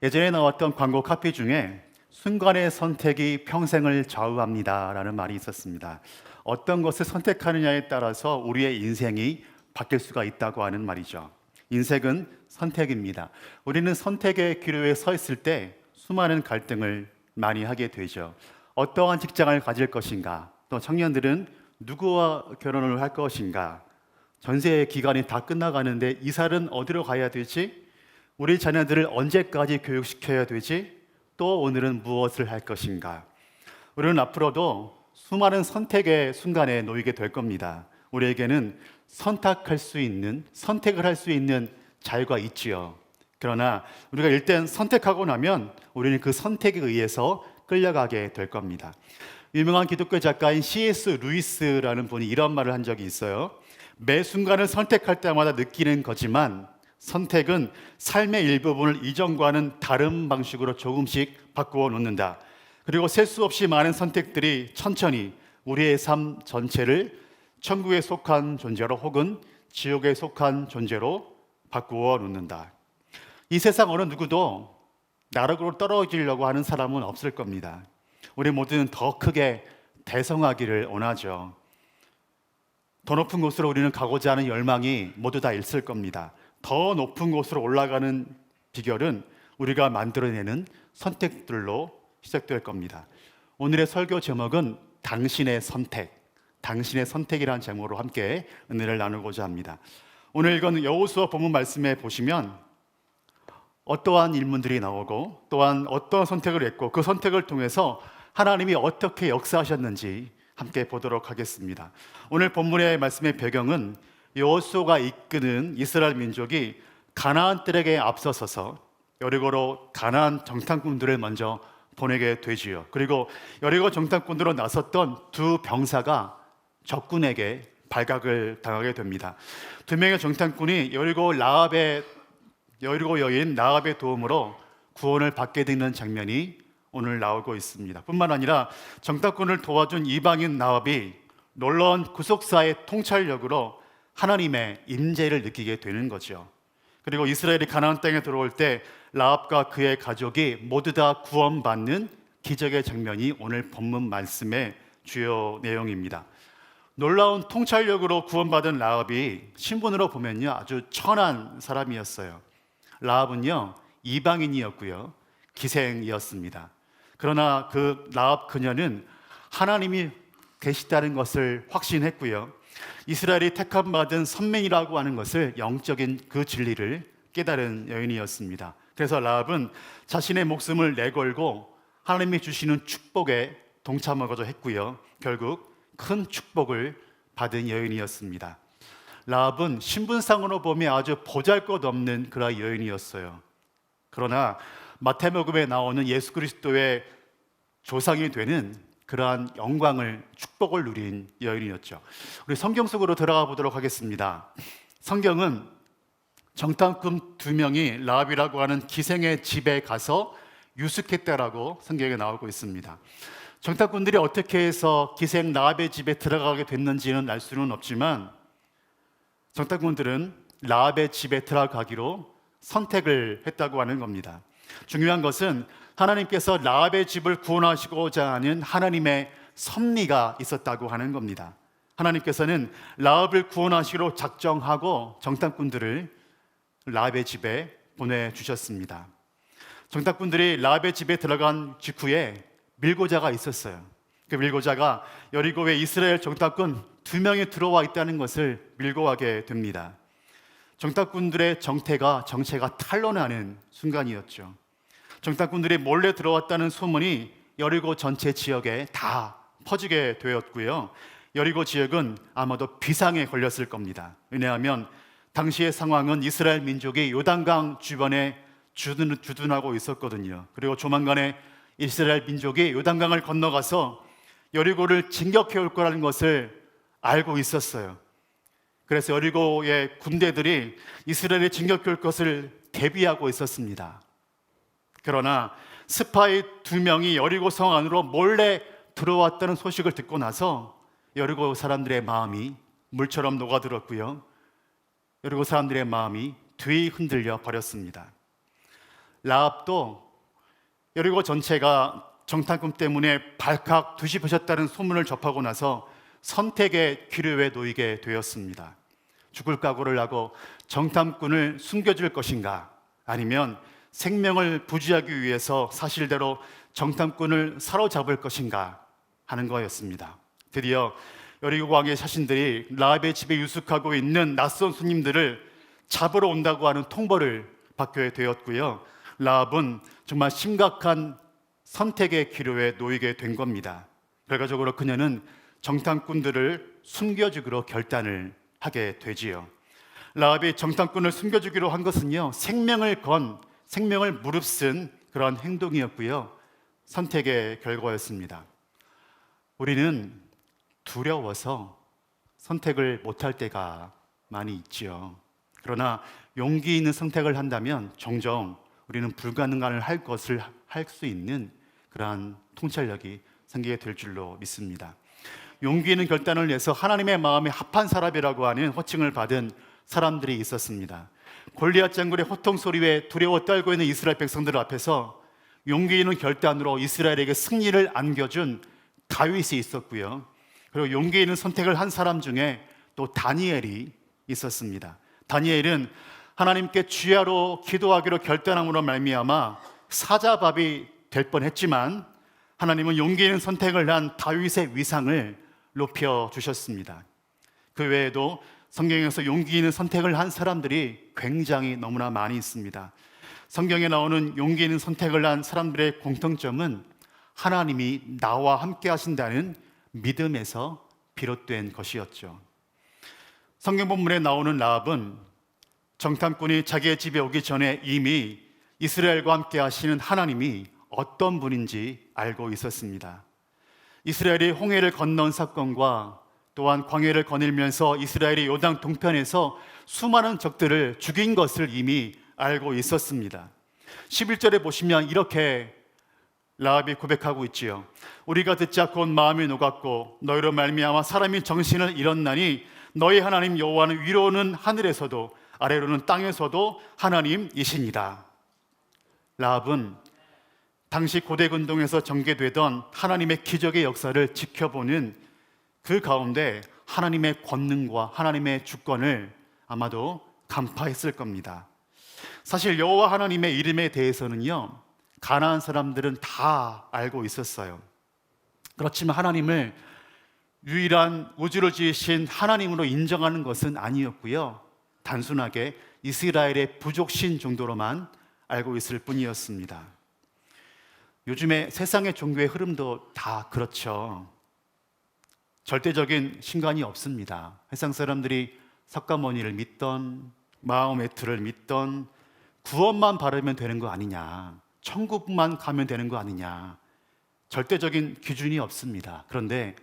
예전에 나왔던 광고 카피 중에 순간의 선택이 평생을 좌우합니다 라는 말이 있었습니다. 어떤 것을 선택하느냐에 따라서 우리의 인생이 바뀔 수가 있다고 하는 말이죠. 인생은 선택입니다. 우리는 선택의 기로에 서 있을 때 수많은 갈등을 많이 하게 되죠. 어떠한 직장을 가질 것인가, 또 청년들은 누구와 결혼을 할 것인가, 전세 기간이 다 끝나가는데 이사는 어디로 가야 되지? 우리 자녀들을 언제까지 교육시켜야 되지? 또 오늘은 무엇을 할 것인가? 우리는 앞으로도 수많은 선택의 순간에 놓이게 될 겁니다. 우리에게는 선택을 할 수 있는 자유가 있지요. 그러나 우리가 일단 선택하고 나면 우리는 그 선택에 의해서 끌려가게 될 겁니다. 유명한 기독교 작가인 C.S. 루이스라는 분이 이런 말을 한 적이 있어요. 매 순간을 선택할 때마다 느끼는 거지만 선택은 삶의 일부분을 이전과는 다른 방식으로 조금씩 바꾸어 놓는다. 그리고 셀 수 없이 많은 선택들이 천천히 우리의 삶 전체를 천국에 속한 존재로 혹은 지옥에 속한 존재로 바꾸어 놓는다. 이 세상 어느 누구도 나락으로 떨어지려고 하는 사람은 없을 겁니다. 우리 모두는 더 크게 대성하기를 원하죠. 더 높은 곳으로 우리는 가고자 하는 열망이 모두 다 있을 겁니다. 더 높은 곳으로 올라가는 비결은 우리가 만들어내는 선택들로 시작될 겁니다. 오늘의 설교 제목은 당신의 선택이라는 제목으로 함께 은혜를 나누고자 합니다. 오늘 읽은 여호수아 본문 말씀에 보시면 어떠한 일문들이 나오고 또한 어떠한 선택을 했고 그 선택을 통해서 하나님이 어떻게 역사하셨는지 함께 보도록 하겠습니다. 오늘 본문의 말씀의 배경은 여호수아가 이끄는 이스라엘 민족이 가나안 들에게 앞서서서 여리고로 가나안 정탐꾼들을 먼저 보내게 되지요. 그리고 여리고 정탐꾼으로 나섰던 두 병사가 적군에게 발각을 당하게 됩니다. 두 명의 정탐꾼이 여리고 여인 라합의 도움으로 구원을 받게 되는 장면이 오늘 나오고 있습니다. 뿐만 아니라 정탐꾼을 도와준 이방인 라합이 놀라운 구속사의 통찰력으로 하나님의 임재를 느끼게 되는 거죠. 그리고 이스라엘이 가나안 땅에 들어올 때 라합과 그의 가족이 모두 다 구원받는 기적의 장면이 오늘 본문 말씀의 주요 내용입니다. 놀라운 통찰력으로 구원받은 라합이 신분으로 보면요 아주 천한 사람이었어요. 라합은요 이방인이었고요 기생이었습니다. 그러나 그 라합 그녀는 하나님이 계시다는 것을 확신했고요, 이스라엘이 택함받은 선민이라고 하는 것을 영적인 그 진리를 깨달은 여인이었습니다. 그래서 라합은 자신의 목숨을 내걸고 하나님이 주시는 축복에 동참하고자 했고요, 결국 큰 축복을 받은 여인이었습니다. 라합은 신분상으로 보면 아주 보잘것없는 그런 여인이었어요. 그러나 마태복음에 나오는 예수 그리스도의 조상이 되는 그러한 영광을, 축복을 누린 여인이었죠. 우리 성경 속으로 들어가 보도록 하겠습니다. 성경은 정탐꾼 두 명이 라합이라고 하는 기생의 집에 가서 유숙했다라고 성경에 나오고 있습니다. 정탐꾼들이 어떻게 해서 기생 라합의 집에 들어가게 됐는지는 알 수는 없지만 정탐꾼들은 라합의 집에 들어가기로 선택을 했다고 하는 겁니다. 중요한 것은 하나님께서 라합의 집을 구원하시고자 하는 하나님의 섭리가 있었다고 하는 겁니다. 하나님께서는 라합을 구원하시기로 작정하고 정탐꾼들을 라합의 집에 보내주셨습니다. 정탐꾼들이 라합의 집에 들어간 직후에 밀고자가 있었어요. 그 밀고자가 여리고에 이스라엘 정탐꾼 두 명이 들어와 있다는 것을 밀고하게 됩니다. 정탐꾼들의 정체가 탄로나는 순간이었죠. 정탐꾼들이 몰래 들어왔다는 소문이 여리고 전체 지역에 다 퍼지게 되었고요, 여리고 지역은 아마도 비상에 걸렸을 겁니다. 왜냐하면 당시의 상황은 이스라엘 민족이 요단강 주변에 주둔하고 있었거든요. 그리고 조만간에 이스라엘 민족이 요단강을 건너가서 여리고를 진격해 올 거라는 것을 알고 있었어요. 그래서 여리고의 군대들이 이스라엘에 진격해 올 것을 대비하고 있었습니다. 그러나 스파이 두 명이 여리고 성 안으로 몰래 들어왔다는 소식을 듣고 나서 여리고 사람들의 마음이 물처럼 녹아들었고요, 여리고 사람들의 마음이 뒤 흔들려 버렸습니다. 라합도 여리고 전체가 정탐꾼 때문에 발칵 뒤집어졌다는 소문을 접하고 나서 선택의 기로에 놓이게 되었습니다. 죽을 각오를 하고 정탐꾼을 숨겨줄 것인가, 아니면 생명을 부지하기 위해서 사실대로 정탐꾼을 사로잡을 것인가 하는 거였습니다. 드디어 여리고 광의 사신들이 라합의 집에 유숙하고 있는 낯선 손님들을 잡으러 온다고 하는 통보를 받게 되었고요. 라합은 정말 심각한 선택의 기로에 놓이게 된 겁니다. 결과적으로 그녀는 정탐꾼들을 숨겨주기로 결단을 하게 되지요. 라합이 정탐꾼을 숨겨주기로 한 것은요, 생명을 무릅쓴 그런 행동이었고요, 선택의 결과였습니다. 우리는 두려워서 선택을 못할 때가 많이 있지요. 그러나 용기 있는 선택을 한다면 종종 우리는 불가능한 할 것을 할 수 있는 그러한 통찰력이 생기게 될 줄로 믿습니다. 용기 있는 결단을 내서 하나님의 마음에 합한 사람이라고 하는 호칭을 받은 사람들이 있었습니다. 골리앗 장군의 호통 소리에 두려워 떨고 있는 이스라엘 백성들 앞에서 용기 있는 결단으로 이스라엘에게 승리를 안겨준 다윗이 있었고요. 그리고 용기 있는 선택을 한 사람 중에 또 다니엘이 있었습니다. 다니엘은 하나님께 주야로 기도하기로 결단함으로 말미암아 사자밥이 될 뻔했지만 하나님은 용기 있는 선택을 한 다윗의 위상을 높여주셨습니다. 그 외에도 성경에서 용기 있는 선택을 한 사람들이 굉장히 너무나 많이 있습니다. 성경에 나오는 용기 있는 선택을 한 사람들의 공통점은 하나님이 나와 함께 하신다는 믿음에서 비롯된 것이었죠. 성경 본문에 나오는 라합은 정탐꾼이 자기의 집에 오기 전에 이미 이스라엘과 함께 하시는 하나님이 어떤 분인지 알고 있었습니다. 이스라엘이 홍해를 건넌 사건과 또한 광야를 거닐면서 이스라엘이 요단 동편에서 수많은 적들을 죽인 것을 이미 알고 있었습니다. 11절에 보시면 이렇게 라합이 고백하고 있지요. 우리가 듣자 곧 마음이 녹았고 너희로 말미암아 사람이 정신을 잃었나니 너희 하나님 여호와는 위로는 하늘에서도 아래로는 땅에서도 하나님이시니라. 라합은 당시 고대 근동에서 전개되던 하나님의 기적의 역사를 지켜보는 그 가운데 하나님의 권능과 하나님의 주권을 아마도 간파했을 겁니다. 사실 여호와 하나님의 이름에 대해서는요, 가나안 사람들은 다 알고 있었어요. 그렇지만 하나님을 유일한 우주를 지으신 하나님으로 인정하는 것은 아니었고요, 단순하게 이스라엘의 부족신 정도로만 알고 있을 뿐이었습니다. 요즘에 세상의 종교의 흐름도 다 그렇죠. 절대적인 신관이 없습니다. 세상 사람들이 석가모니를 믿던, 마호메트를 믿던, 구원만 바르면 되는 거 아니냐, 천국만 가면 되는 거 아니냐, 절대적인 기준이 없습니다. 그런데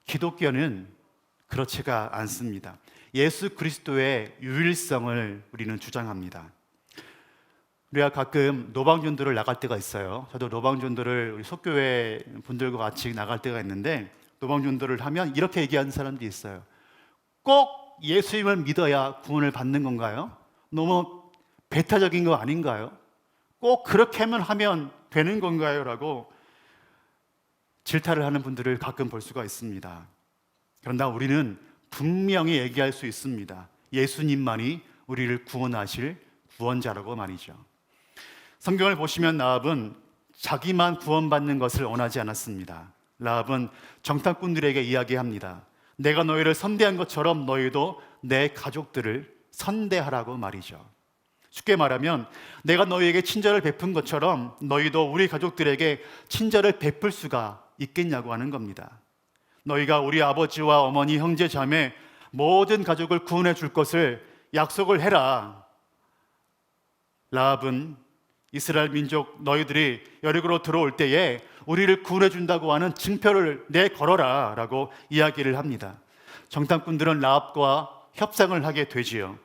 기독교는 그렇지가 않습니다. 예수 그리스도의 유일성을 우리는 주장합니다. 우리가 가끔 노방전도를 나갈 때가 있어요. 저도 노방전도를 우리 속교회 분들과 같이 나갈 때가 있는데, 노방전도를 하면 이렇게 얘기하는 사람들이 있어요. 꼭 예수님을 믿어야 구원을 받는 건가요? 너무 배타적인 거 아닌가요? 꼭 그렇게만 하면 되는 건가요? 라고 질타를 하는 분들을 가끔 볼 수가 있습니다. 그러나 우리는 분명히 얘기할 수 있습니다. 예수님만이 우리를 구원하실 구원자라고 말이죠. 성경을 보시면 라합은 자기만 구원받는 것을 원하지 않았습니다. 라합은 정탐꾼들에게 이야기합니다. 내가 너희를 선대한 것처럼 너희도 내 가족들을 선대하라고 말이죠. 쉽게 말하면 내가 너희에게 친절을 베푼 것처럼 너희도 우리 가족들에게 친절을 베풀 수가 있겠냐고 하는 겁니다. 너희가 우리 아버지와 어머니, 형제, 자매 모든 가족을 구원해 줄 것을 약속을 해라. 라합은 이스라엘 민족 너희들이 여리고로 들어올 때에 우리를 구원해 준다고 하는 증표를 내걸어라 라고 이야기를 합니다. 정탐꾼들은 라합과 협상을 하게 되지요.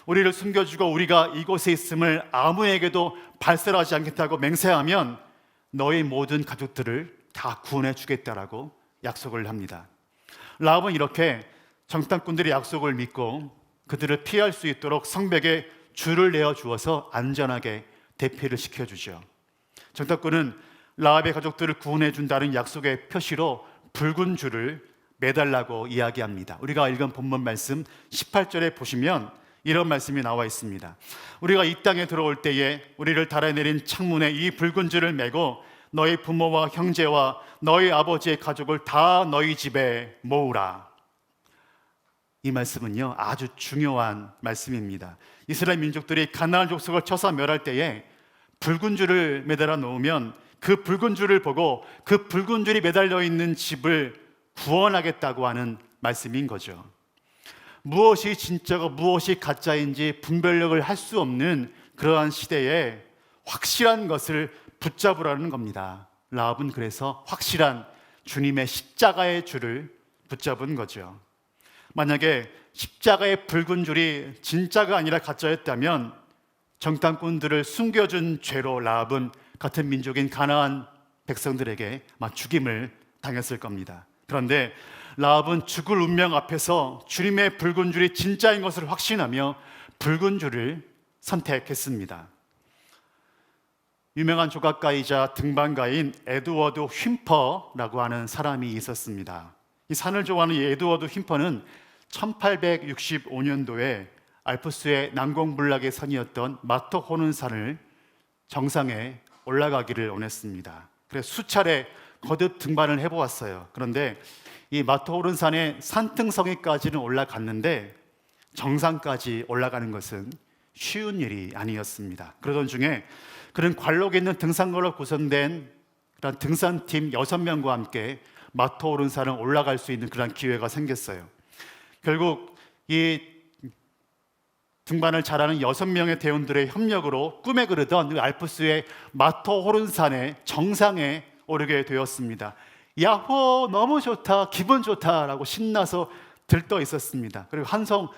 우리를 숨겨주고 우리가 이곳에 있음을 아무에게도 발설하지 않겠다고 맹세하면 너희 모든 가족들을 다 구원해 주겠다라고 약속을 합니다. 라합은 이렇게 정탐꾼들의 약속을 믿고 그들을 피할 수 있도록 성벽에 줄을 내어 주어서 안전하게 대피를 시켜주죠. 정탐꾼은 라합의 가족들을 구원해 준다는 약속의 표시로 붉은 줄을 매달라고 이야기합니다. 우리가 읽은 본문 말씀 18절에 보시면 이런 말씀이 나와 있습니다. 우리가 이 땅에 들어올 때에 우리를 달아내린 창문에 이 붉은 줄을 매고 너희 부모와 형제와 너희 아버지의 가족을 다 너희 집에 모으라. 이 말씀은요, 아주 중요한 말씀입니다. 이스라엘 민족들이 가나안 족속을 쳐서 멸할 때에 붉은 줄을 매달아 놓으면 그 붉은 줄을 보고 그 붉은 줄이 매달려 있는 집을 구원하겠다고 하는 말씀인 거죠. 무엇이 진짜고 무엇이 가짜인지 분별력을 할 수 없는 그러한 시대에 확실한 것을 붙잡으라는 겁니다. 라합은 그래서 확실한 주님의 십자가의 줄을 붙잡은 거죠. 만약에 십자가의 붉은 줄이 진짜가 아니라 가짜였다면 정탐꾼들을 숨겨준 죄로 라합은 같은 민족인 가나안 백성들에게 죽임을 당했을 겁니다. 그런데 라합은 죽을 운명 앞에서 주님의 붉은 줄이 진짜인 것을 확신하며 붉은 줄을 선택했습니다. 유명한 조각가이자 등반가인 에드워드 휜퍼라고 하는 사람이 있었습니다. 이 산을 좋아하는 이 에드워드 휜퍼는 1865년도에 알프스의 난공불락의 산이었던 마터호른 산을 정상에 올라가기를 원했습니다. 그래서 수차례 거듭 등반을 해보았어요. 그런데 이 마터호른 산의 산등성이까지는 올라갔는데 정상까지 올라가는 것은 쉬운 일이 아니었습니다. 그러던 중에 그런 관록 있는 등산로로 구성된 그런 등산팀 6명과 함께 마터호른 산을 올라갈 수 있는 그런 기회가 생겼어요. 결국 이 등반을 잘하는 6명의 대원들의 협력으로 꿈에 그르던 알프스의 마터호른 산의 정상에 오르게 되었습니다. 야호, 너무 좋다, 기분 좋다라고 신나서 들떠 있었습니다. 그리고 한성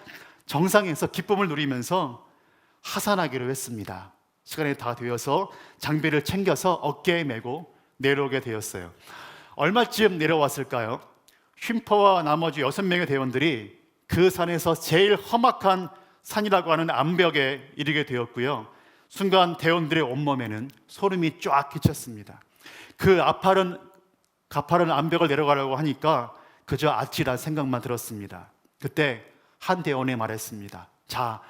정상에서 기쁨을 누리면서 하산하기로 했습니다. 시간이 다 되어서 장비를 챙겨서 어깨에 메고 내려오게 되었어요. 얼마쯤 내려왔을까요? 휜퍼와 나머지 6명의 대원들이 그 산에서 제일 험악한 산이라고 하는 암벽에 이르게 되었고요. 순간 대원들의 온몸에는 소름이 쫙 끼쳤습니다. 그 가파른 암벽을 내려가려고 하니까 그저 아찔한 생각만 들었습니다. 그때 한 대원이 말했습니다. 자,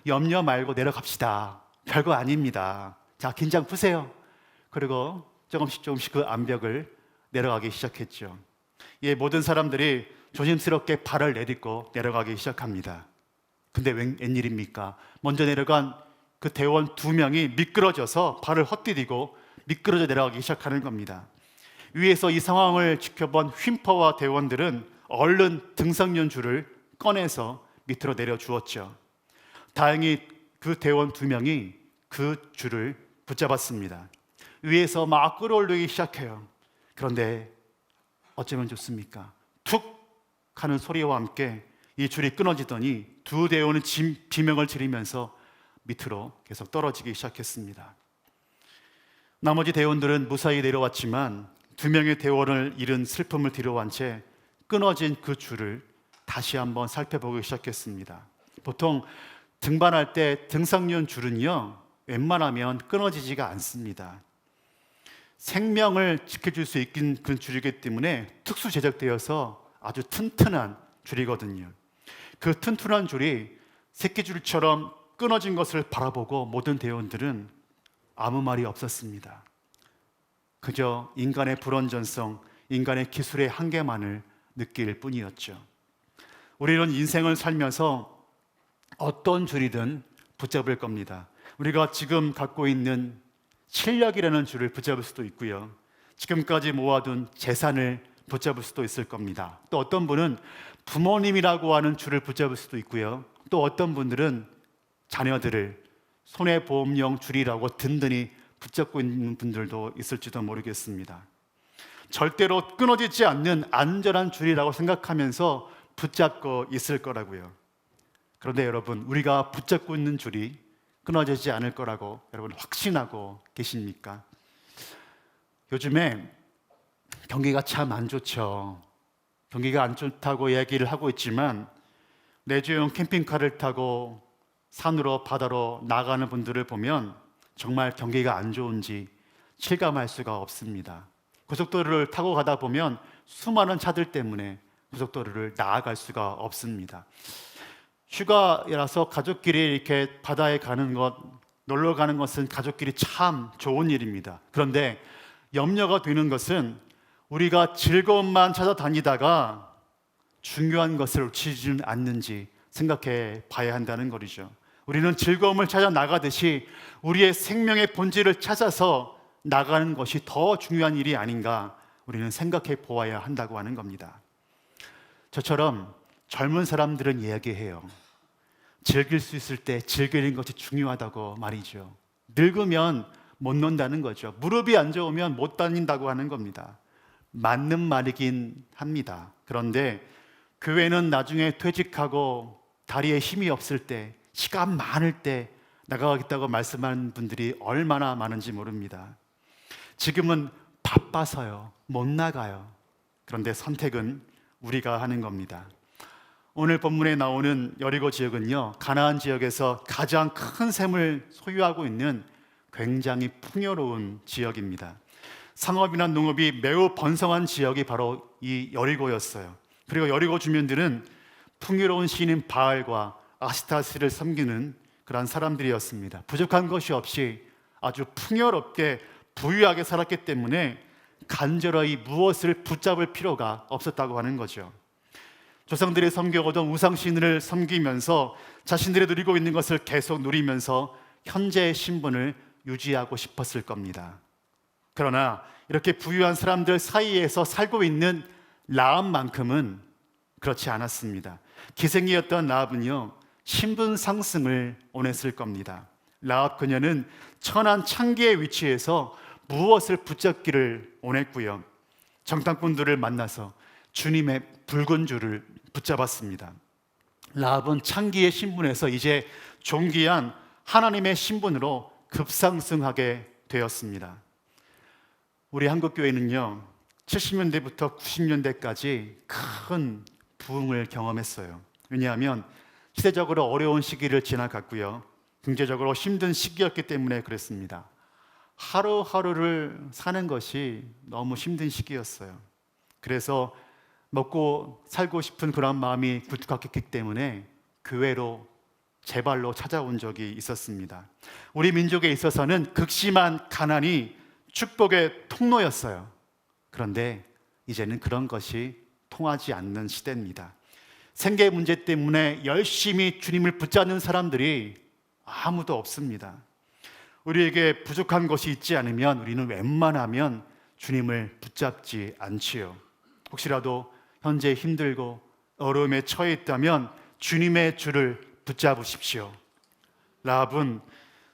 염려 말고 내려갑시다. 별거 아닙니다. 자, 긴장 푸세요. 그리고 조금씩 그 암벽을 내려가기 시작했죠. 예, 모든 사람들이 조심스럽게 발을 내딛고 내려가기 시작합니다. 근데 웬일입니까? 먼저 내려간 그 대원 2명이 미끄러져서 발을 헛디디고 미끄러져 내려가기 시작하는 겁니다. 위에서 이 상황을 지켜본 휜퍼와 대원들은 얼른 등산용 줄을 꺼내서 밑으로 내려주었죠. 다행히 그 대원 2명이 그 줄을 붙잡았습니다. 위에서 막 끌어올리기 시작해요. 그런데 어쩌면 좋습니까? 툭 하는 소리와 함께 이 줄이 끊어지더니 두 대원은 비명을 지르면서 밑으로 계속 떨어지기 시작했습니다. 나머지 대원들은 무사히 내려왔지만 2명의 대원을 잃은 슬픔을 뒤로한 채 끊어진 그 줄을 다시 한번 살펴보기 시작했습니다. 보통 등반할 때 등산용 줄은요, 웬만하면 끊어지지가 않습니다. 생명을 지켜줄 수 있는 그 줄이기 때문에 특수 제작되어서 아주 튼튼한 줄이거든요. 그 튼튼한 줄이 새끼줄처럼 끊어진 것을 바라보고 모든 대원들은 아무 말이 없었습니다. 그저 인간의 불완전성, 인간의 기술의 한계만을 느낄 뿐이었죠. 우리는 인생을 살면서 어떤 줄이든 붙잡을 겁니다. 우리가 지금 갖고 있는 실력이라는 줄을 붙잡을 수도 있고요. 지금까지 모아둔 재산을 붙잡을 수도 있을 겁니다. 또 어떤 분은 부모님이라고 하는 줄을 붙잡을 수도 있고요. 또 어떤 분들은 자녀들을 손해보험용 줄이라고 든든히 붙잡고 있는 분들도 있을지도 모르겠습니다. 절대로 끊어지지 않는 안전한 줄이라고 생각하면서 붙잡고 있을 거라고요. 그런데 여러분, 우리가 붙잡고 있는 줄이 끊어지지 않을 거라고 여러분 확신하고 계십니까? 요즘에 경기가 참 안 좋죠. 경기가 안 좋다고 이야기를 하고 있지만 내주용 캠핑카를 타고 산으로 바다로 나가는 분들을 보면 정말 경기가 안 좋은지 실감할 수가 없습니다. 고속도로를 타고 가다 보면 수많은 차들 때문에 고속도로를 나아갈 수가 없습니다. 휴가라서 가족끼리 이렇게 바다에 가는 것, 놀러 가는 것은 가족끼리 참 좋은 일입니다. 그런데 염려가 되는 것은 우리가 즐거움만 찾아다니다가 중요한 것을 놓치지는 않는지 생각해 봐야 한다는 거죠. 우리는 즐거움을 찾아 나가듯이 우리의 생명의 본질을 찾아서 나가는 것이 더 중요한 일이 아닌가 우리는 생각해 보아야 한다고 하는 겁니다. 저처럼 젊은 사람들은 이야기해요. 즐길 수 있을 때 즐기는 것이 중요하다고 말이죠. 늙으면 못 논다는 거죠. 무릎이 안 좋으면 못 다닌다고 하는 겁니다. 맞는 말이긴 합니다. 그런데 교회는 나중에 퇴직하고 다리에 힘이 없을 때, 시간 많을 때 나가겠다고 말씀하는 분들이 얼마나 많은지 모릅니다. 지금은 바빠서요, 못 나가요. 그런데 선택은 우리가 하는 겁니다. 오늘 본문에 나오는 여리고 지역은요, 가나안 지역에서 가장 큰 샘을 소유하고 있는 굉장히 풍요로운 지역입니다. 상업이나 농업이 매우 번성한 지역이 바로 이 여리고였어요. 그리고 여리고 주민들은 풍요로운 신인 바알과 아스타스를 섬기는 그런 사람들이었습니다. 부족한 것이 없이 아주 풍요롭게 부유하게 살았기 때문에 간절히 무엇을 붙잡을 필요가 없었다고 하는 거죠. 조상들이 섬겨오던 우상신을 섬기면서 자신들이 누리고 있는 것을 계속 누리면서 현재의 신분을 유지하고 싶었을 겁니다. 그러나 이렇게 부유한 사람들 사이에서 살고 있는 라합만큼은 그렇지 않았습니다. 기생이었던 라합은요, 신분 상승을 원했을 겁니다. 라합 그녀는 천한 창기의 위치에서 무엇을 붙잡기를 원했고요, 정탐꾼들을 만나서 주님의 붉은 줄을 붙잡았습니다. 라합은 창기의 신분에서 이제 존귀한 하나님의 신분으로 급상승하게 되었습니다. 우리 한국교회는요, 70년대부터 90년대까지 큰 부흥을 경험했어요. 왜냐하면 시대적으로 어려운 시기를 지나갔고요, 경제적으로 힘든 시기였기 때문에 그랬습니다. 하루하루를 사는 것이 너무 힘든 시기였어요. 그래서 먹고 살고 싶은 그런 마음이 굴뚝했기 때문에 교회로 제발로 찾아온 적이 있었습니다. 우리 민족에 있어서는 극심한 가난이 축복의 통로였어요. 그런데 이제는 그런 것이 통하지 않는 시대입니다. 생계 문제 때문에 열심히 주님을 붙잡는 사람들이 아무도 없습니다. 우리에게 부족한 것이 있지 않으면 우리는 웬만하면 주님을 붙잡지 않지요. 혹시라도 현재 힘들고 어려움에 처해 있다면 주님의 줄을 붙잡으십시오. 라합은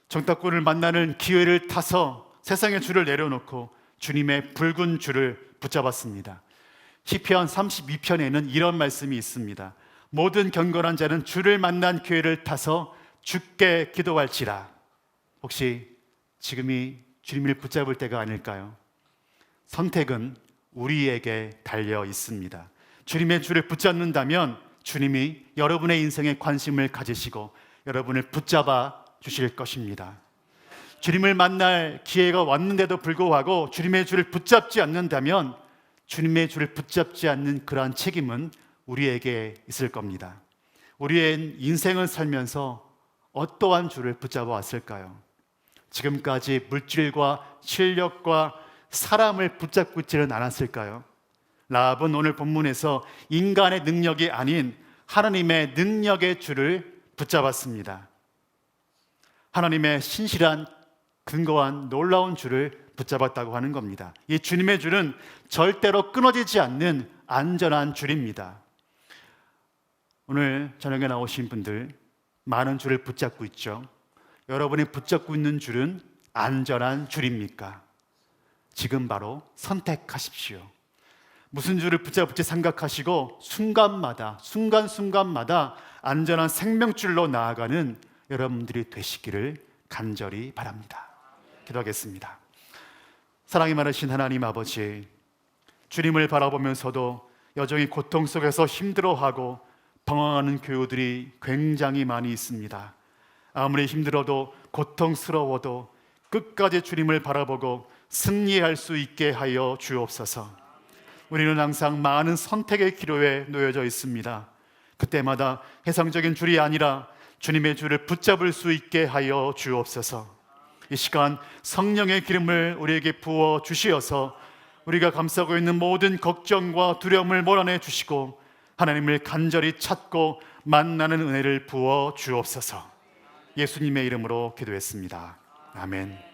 정탐꾼을 만나는 기회를 타서 세상의 줄을 내려놓고 주님의 붉은 줄을 붙잡았습니다. 시편 32편에는 이런 말씀이 있습니다. 모든 경건한 자는 주를 만난 기회를 타서 주께 기도할지라. 혹시 지금이 주님을 붙잡을 때가 아닐까요? 선택은 우리에게 달려 있습니다. 주님의 줄을 붙잡는다면 주님이 여러분의 인생에 관심을 가지시고 여러분을 붙잡아 주실 것입니다. 주님을 만날 기회가 왔는데도 불구하고 주님의 줄을 붙잡지 않는다면 주님의 줄을 붙잡지 않는 그러한 책임은 우리에게 있을 겁니다. 우리의 인생을 살면서 어떠한 줄을 붙잡아 왔을까요? 지금까지 물질과 실력과 사람을 붙잡고 있지는 않았을까요? 라합은 오늘 본문에서 인간의 능력이 아닌 하나님의 능력의 줄을 붙잡았습니다. 하나님의 신실한 근거한 놀라운 줄을 붙잡았다고 하는 겁니다. 이 주님의 줄은 절대로 끊어지지 않는 안전한 줄입니다. 오늘 저녁에 나오신 분들 많은 줄을 붙잡고 있죠. 여러분이 붙잡고 있는 줄은 안전한 줄입니까? 지금 바로 선택하십시오. 무슨 줄을 붙잡을지 생각하시고 순간마다 순간순간마다 안전한 생명줄로 나아가는 여러분들이 되시기를 간절히 바랍니다. 기도하겠습니다. 사랑이 많으신 하나님 아버지, 주님을 바라보면서도 여전히 고통 속에서 힘들어하고 방황하는 교우들이 굉장히 많이 있습니다. 아무리 힘들어도 고통스러워도 끝까지 주님을 바라보고 승리할 수 있게 하여 주옵소서. 우리는 항상 많은 선택의 기로에 놓여져 있습니다. 그때마다 해상적인 줄이 아니라 주님의 줄을 붙잡을 수 있게 하여 주옵소서. 이 시간 성령의 기름을 우리에게 부어 주시어서 우리가 감싸고 있는 모든 걱정과 두려움을 몰아내 주시고 하나님을 간절히 찾고 만나는 은혜를 부어 주옵소서. 예수님의 이름으로 기도했습니다. 아멘.